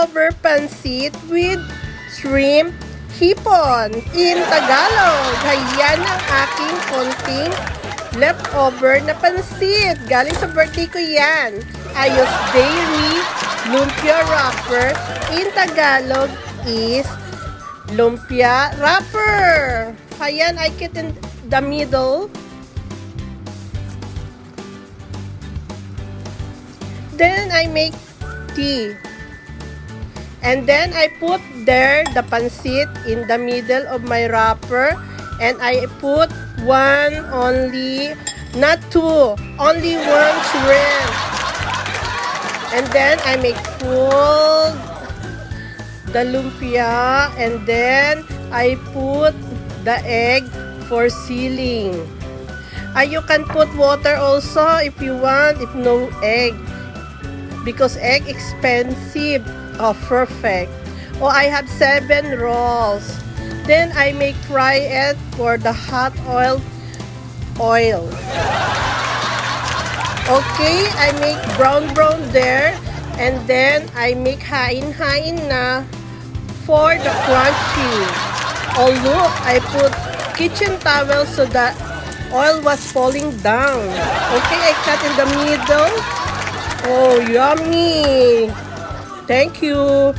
leftover pansit with shrimp hipon in Tagalog. Ayan ang aking konting leftover na pansit. Galing sa birthday ko yan. Ayos Dairy lumpia wrapper. In Tagalog is lumpia wrapper. Ayan, I cut in the middle. Then I make tea. And then I put there the pancit in the middle of my wrapper. And I put one only, not two, only one shrimp. And then I make full the lumpia. And then I put the egg for sealing. You can put water also if you want, if no egg. Because egg expensive. Oh, perfect. Oh, I have 7 rolls. Then I make fry it for the hot oil. Okay, I make brown there. And then I make hain na for the crunchy. Oh look, I put kitchen towel so that oil was falling down. Okay, I cut in the middle. Oh, yummy! Thank you.